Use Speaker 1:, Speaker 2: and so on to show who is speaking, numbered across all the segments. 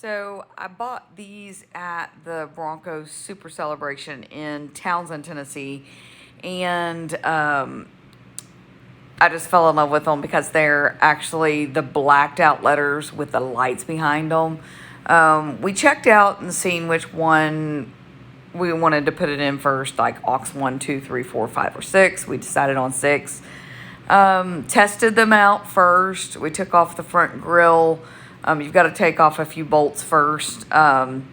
Speaker 1: So I bought these at the Bronco Super Celebration in Townsend, Tennessee, and I just fell in love with them because they're actually the blacked out letters with the lights behind them. We checked out and seen which one we wanted to put it in first, like aux 1, 2, 3, 4, 5, or 6. We decided on 6. Tested them out first. We took off the front grill. You've got to take off a few bolts first. And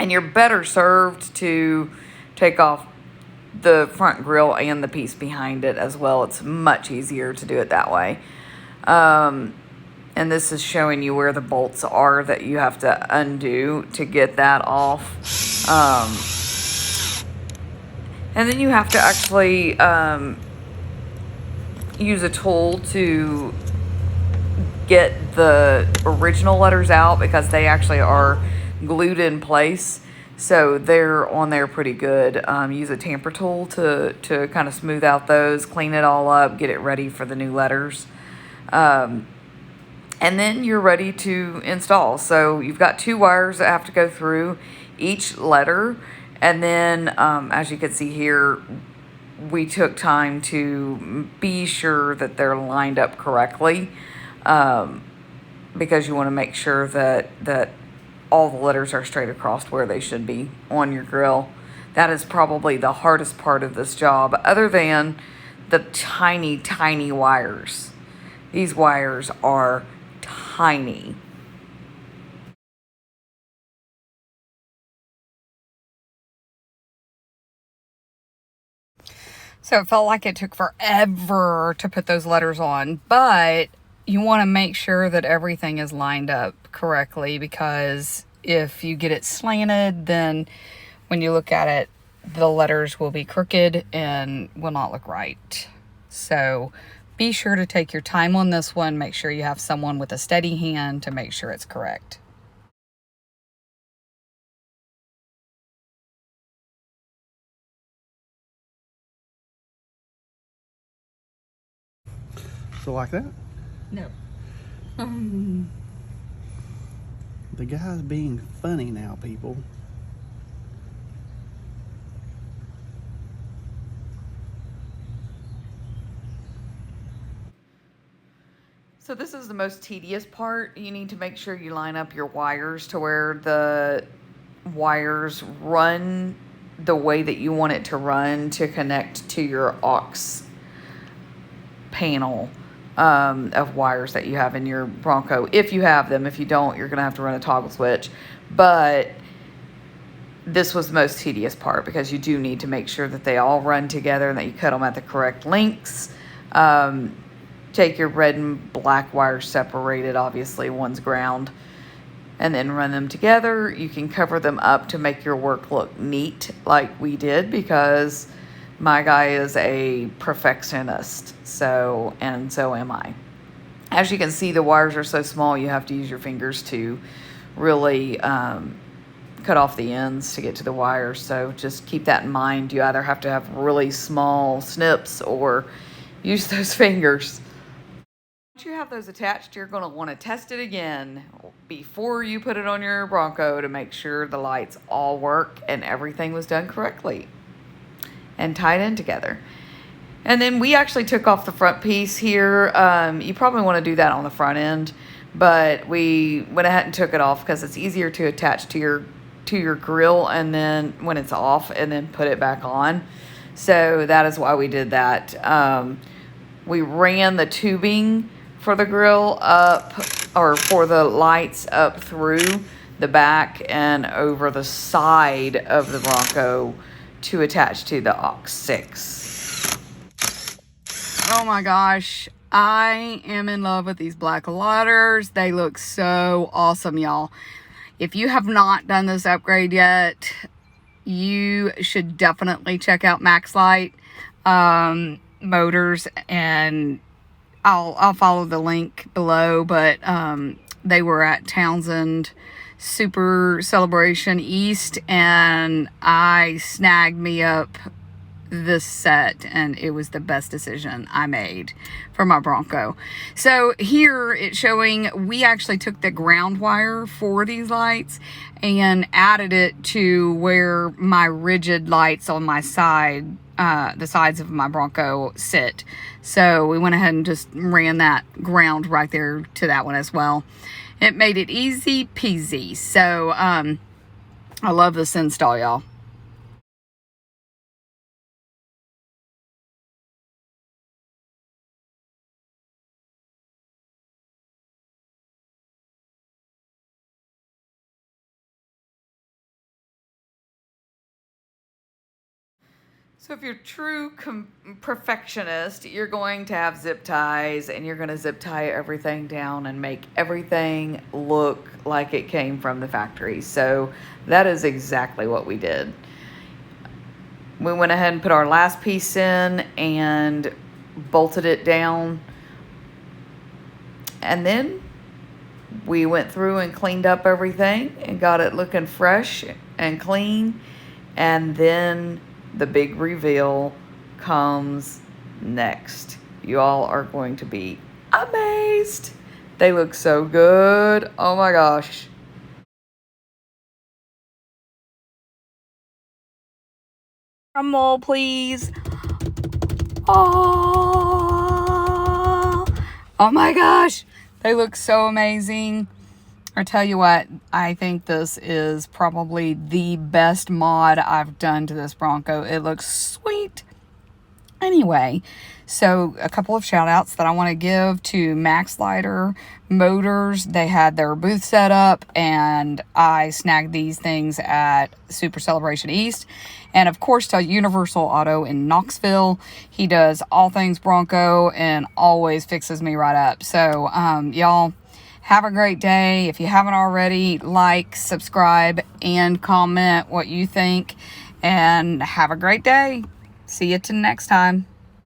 Speaker 1: you're better served to take off the front grill and the piece behind it as well. It's much easier to do it that way. And this is showing you where the bolts are that you have to undo to get that off. And then you have to actually use a tool to get the original letters out because they actually are glued in place. So they're on there pretty good. Use a tamper tool to kind of smooth out those, clean it all up, get it ready for the new letters. And then you're ready to install. So you've got 2 wires that have to go through each letter. And then, as you can see here, we took time to be sure that they're lined up correctly, because you want to make sure that all the letters are straight across where they should be on your grill. That is probably the hardest part of this job, other than the tiny, tiny wires. These wires are tiny. So it felt like it took forever to put those letters on, but you want to make sure that everything is lined up correctly, because if you get it slanted, then when you look at it, the letters will be crooked and will not look right. So be sure to take your time on this one. Make sure you have someone with a steady hand to make sure it's correct.
Speaker 2: So like that?
Speaker 1: No.
Speaker 2: The guy's being funny now, people.
Speaker 1: So this is the most tedious part. You need to make sure you line up your wires to where the wires run the way that you want it to run to connect to your aux panel of wires that you have in your Bronco. If you have them. If you don't, you're going to have to run a toggle switch. But this was the most tedious part because you do need to make sure that they all run together and that you cut them at the correct lengths. Take your red and black wires separated, obviously one's ground, and then run them together. You can cover them up to make your work look neat like we did, because my guy is a perfectionist, so am I. As you can see, the wires are so small you have to use your fingers to really cut off the ends to get to the wires. So just keep that in mind. You either have to have really small snips or use those fingers. Once you have those attached, you're going to want to test it again before you put it on your Bronco to make sure the lights all work and everything was done correctly and tied in together. And then we actually took off the front piece here. You probably want to do that on the front end, but we went ahead and took it off because it's easier to attach to your grill and then when it's off and then put it back on. So that is why we did that. We ran the tubing for the grill up, or for the lights up through the back and over the side of the Bronco to attach to the aux 6. Oh my gosh, I am in love with these black letters. They look so awesome, y'all. If you have not done this upgrade yet, you should definitely check out Maxlight Motors, and I'll follow the link below, but they were at Townsend Super Celebration East, and I snagged me up this set, and it was the best decision I made for my Bronco. So here it's showing we actually took the ground wire for these lights and added it to where my rigid lights on my side, the sides of my Bronco sit. So we went ahead and just ran that ground right there to that one as well. It made it easy peasy. So I love this install, y'all. So if you're a true perfectionist, you're going to have zip ties, and you're going to zip tie everything down and make everything look like it came from the factory. So that is exactly what we did. We went ahead and put our last piece in and bolted it down. And then we went through and cleaned up everything and got it looking fresh and clean. And then the big reveal comes next. You all are going to be amazed. They look so good. Oh my gosh. Drum roll, please. Oh my gosh. They look so amazing. I tell you what, I think this is probably the best mod I've done to this Bronco. It looks sweet. Anyway, so a couple of shout outs that I want to give to Max Lighter Motors. They had their booth set up, and I snagged these things at Super Celebration East. And of course, to Universal Auto in Knoxville. He does all things Bronco and always fixes me right up. So, y'all, have a great day. If you haven't already, like, subscribe, and comment what you think. And have a great day. See you till next time.